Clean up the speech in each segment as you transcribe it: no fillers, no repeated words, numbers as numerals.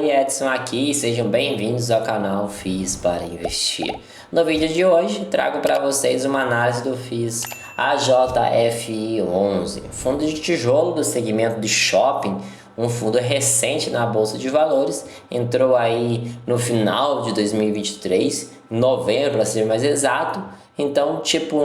aí, Edson aqui, sejam bem-vindos ao canal FIIs para Investir. No vídeo de hoje, trago para vocês uma análise do FIIs AJFI11, fundo de tijolo do segmento de shopping, um fundo recente na Bolsa de Valores, entrou aí no final de 2023, em novembro para ser mais exato, então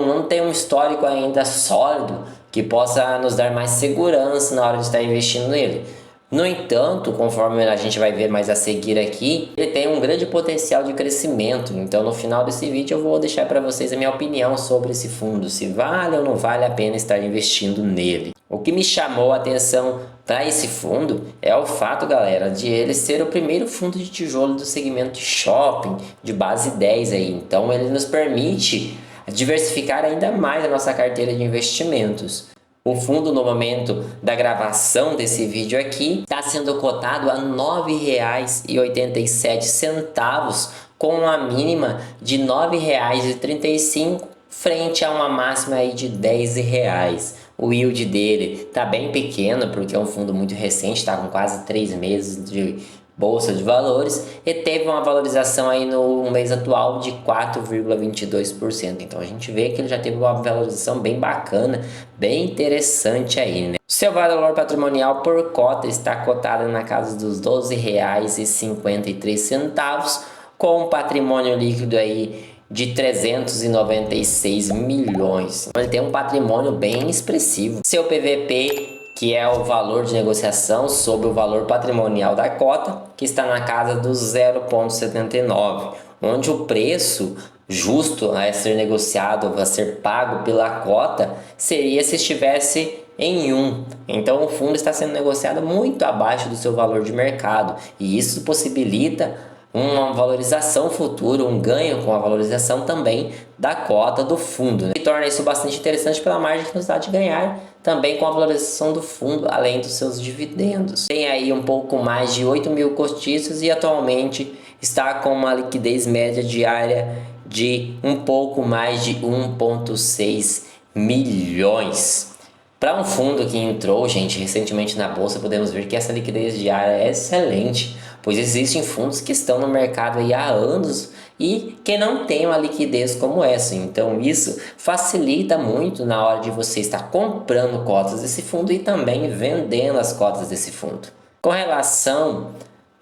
não tem um histórico ainda sólido que possa nos dar mais segurança na hora de estar investindo nele. No entanto, conforme a gente vai ver mais a seguir aqui, ele tem um grande potencial de crescimento. Então no final desse vídeo eu vou deixar para vocês a minha opinião sobre esse fundo, se vale ou não vale a pena estar investindo nele. O que me chamou a atenção para esse fundo é o fato, galera, de ele ser o primeiro fundo de tijolo do segmento de shopping, de base 10 aí. Então ele nos permite diversificar ainda mais a nossa carteira de investimentos. O fundo, no momento da gravação desse vídeo aqui, está sendo cotado a R$ 9,87, com uma mínima de R$ 9,35, frente a uma máxima aí de R$ 10. O yield dele está bem pequeno, porque é um fundo muito recente, está com quase 3 meses de Bolsa de Valores, e teve uma valorização aí no mês atual de 4,22%. Então a gente vê que ele já teve uma valorização bem bacana, bem interessante aí, né? Seu valor patrimonial por cota está cotado na casa dos R$ 12,53, com um patrimônio líquido aí de 396 milhões. Ele tem um patrimônio bem expressivo. Seu PVP, que é o valor de negociação sobre o valor patrimonial da cota, que está na casa dos 0,79, onde o preço justo a ser negociado, a ser pago pela cota, seria se estivesse em 1. Então o fundo está sendo negociado muito abaixo do seu valor de mercado, e isso possibilita uma valorização futura, um ganho com a valorização também da cota do fundo, né? E torna isso bastante interessante pela margem que nos dá de ganhar também com a valorização do fundo, além dos seus dividendos. Tem aí um pouco mais de 8 mil cotistas e atualmente está com uma liquidez média diária de um pouco mais de 1,6 milhões. Para um fundo que entrou, gente, recentemente na bolsa, podemos ver que essa liquidez diária é excelente, pois existem fundos que estão no mercado aí há anos e que não tem uma liquidez como essa. Então isso facilita muito na hora de você estar comprando cotas desse fundo e também vendendo as cotas desse fundo. Com relação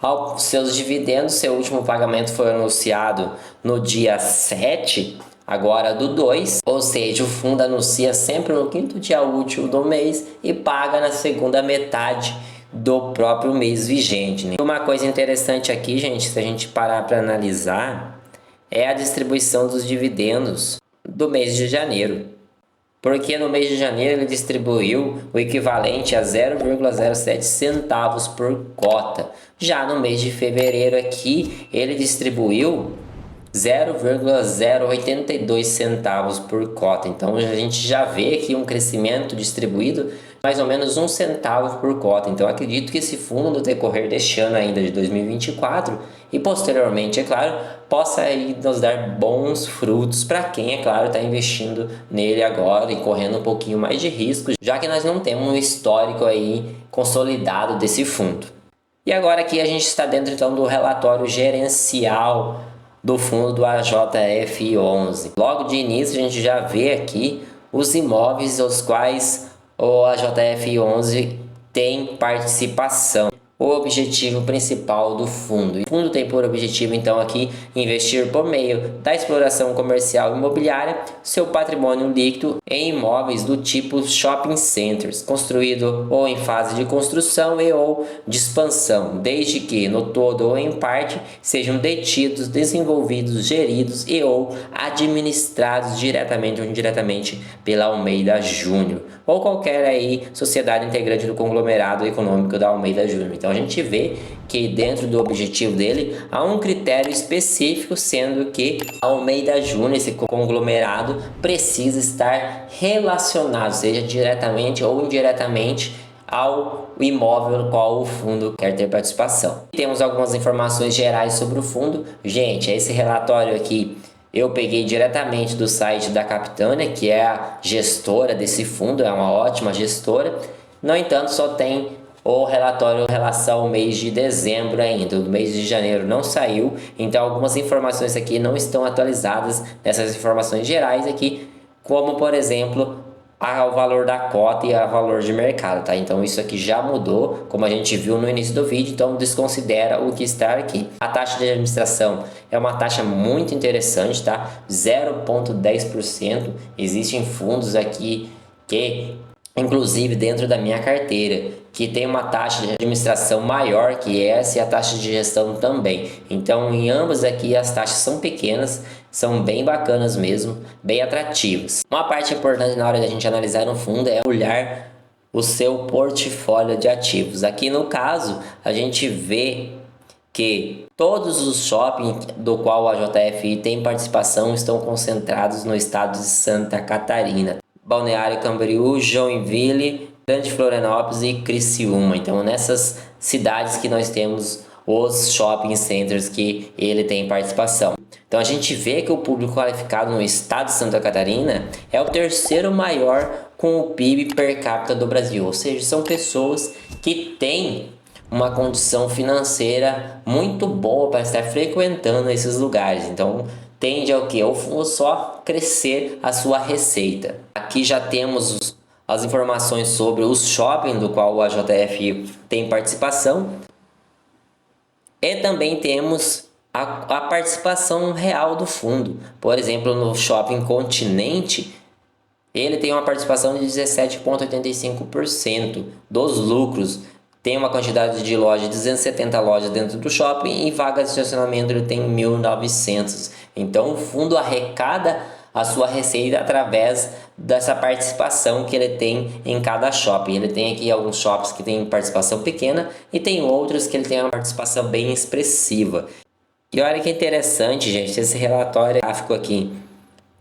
aos seus dividendos, seu último pagamento foi anunciado no dia 7, agora do 2, ou seja, o fundo anuncia sempre no quinto dia útil do mês e paga na segunda metade do próprio mês vigente, né? Uma coisa interessante aqui, gente, se a gente parar para analisar, é a distribuição dos dividendos do mês de janeiro. Porque no mês de janeiro ele distribuiu o equivalente a 0,07 centavos por cota. Já no mês de fevereiro aqui, ele distribuiu 0,082 centavos por cota. Então a gente já vê aqui um crescimento distribuído mais ou menos 1 centavo por cota. Então acredito que esse fundo, no decorrer deste ano ainda de 2024 e posteriormente, é claro, possa aí nos dar bons frutos para quem, é claro, está investindo nele agora e correndo um pouquinho mais de risco, já que nós não temos um histórico aí consolidado desse fundo. E agora aqui a gente está dentro então do relatório gerencial do fundo do AJFI11. Logo de início a gente já vê aqui os imóveis aos quais o AJFI11 tem participação. O objetivo principal do fundo. O fundo tem por objetivo então aqui investir por meio da exploração comercial imobiliária seu patrimônio líquido em imóveis do tipo shopping centers, construído ou em fase de construção e ou de expansão, desde que no todo ou em parte sejam detidos, desenvolvidos, geridos e ou administrados diretamente ou indiretamente pela Almeida Júnior ou qualquer aí sociedade integrante do conglomerado econômico da Almeida Júnior. Então a gente vê que dentro do objetivo dele há um critério específico, sendo que a Almeida Júnior, esse conglomerado, precisa estar relacionado, seja diretamente ou indiretamente, ao imóvel no qual o fundo quer ter participação. Temos algumas informações gerais sobre o fundo. Gente, esse relatório aqui eu peguei diretamente do site da Capitânia, que é a gestora desse fundo, é uma ótima gestora. No entanto, só tem O relatório em relação ao mês de dezembro ainda, o mês de janeiro não saiu, então algumas informações aqui não estão atualizadas nessas informações gerais aqui, como por exemplo o valor da cota e o valor de mercado, tá? Então isso aqui já mudou, como a gente viu no início do vídeo, então desconsidera o que está aqui. A taxa de administração é uma taxa muito interessante, tá? 0,10%. Existem fundos aqui que, inclusive dentro da minha carteira, que tem uma taxa de administração maior que essa e a taxa de gestão também. Então em ambas aqui as taxas são pequenas, são bem bacanas mesmo, bem atrativas. Uma parte importante na hora da gente analisar um fundo é olhar o seu portfólio de ativos. Aqui no caso, a gente vê que todos os shoppings do qual a JFI tem participação estão concentrados no estado de Santa Catarina. Balneário Camboriú, Joinville, Grande Florianópolis e Criciúma. Então nessas cidades que nós temos os shopping centers que ele tem participação. Então a gente vê que o público qualificado no estado de Santa Catarina é o terceiro maior com o PIB per capita do Brasil. Ou seja, são pessoas que têm uma condição financeira muito boa para estar frequentando esses lugares. Então tende ao que? Ao fundo só crescer a sua receita. Aqui já temos as informações sobre os shoppings do qual a JF tem participação. E também temos a participação real do fundo. Por exemplo, no Shopping Continente, ele tem uma participação de 17,85% dos lucros. Tem uma quantidade de lojas, 270 lojas dentro do shopping, e vagas de estacionamento ele tem 1.900. Então o fundo arrecada a sua receita através dessa participação que ele tem em cada shopping. Ele tem aqui alguns shoppings que tem participação pequena e tem outros que ele tem uma participação bem expressiva. E olha que interessante, gente, esse relatório gráfico aqui.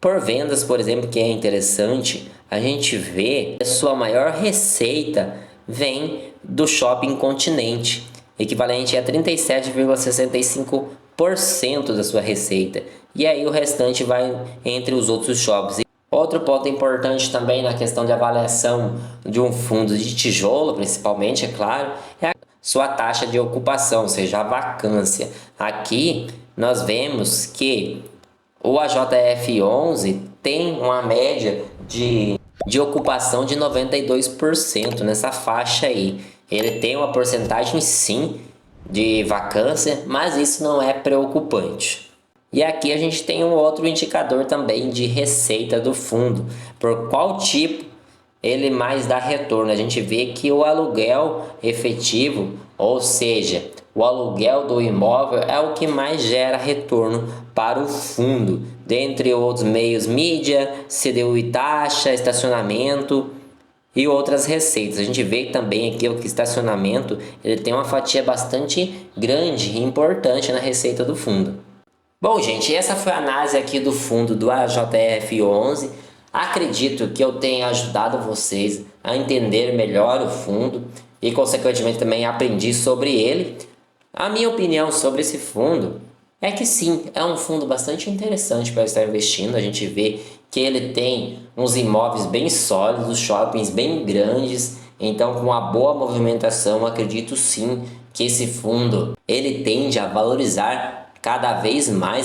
Por vendas, por exemplo, que é interessante, a gente vê que a sua maior receita vem do Shopping Continente, equivalente a 37,65% da sua receita. E aí o restante vai entre os outros shoppings. Outro ponto importante também na questão de avaliação de um fundo de tijolo, principalmente, é claro, é a sua taxa de ocupação, ou seja, a vacância. Aqui nós vemos que o AJF11 tem uma média de ocupação de 92% nessa faixa aí. Ele tem uma porcentagem sim de vacância, mas isso não é preocupante. E aqui a gente tem um outro indicador também de receita do fundo. Por qual tipo ele mais dá retorno? A gente vê que o aluguel efetivo, ou seja, o aluguel do imóvel é o que mais gera retorno para o fundo. Dentre outros meios, mídia, CDU e taxa, estacionamento e outras receitas. A gente vê também aqui que o estacionamento ele tem uma fatia bastante grande e importante na receita do fundo. Bom, gente, essa foi a análise aqui do fundo do AJF11. Acredito que eu tenha ajudado vocês a entender melhor o fundo e, consequentemente, também aprendi sobre ele. A minha opinião sobre esse fundo é que sim, é um fundo bastante interessante para estar investindo. A gente vê que ele tem uns imóveis bem sólidos, shoppings bem grandes, então com uma boa movimentação, acredito sim que esse fundo ele tende a valorizar cada vez mais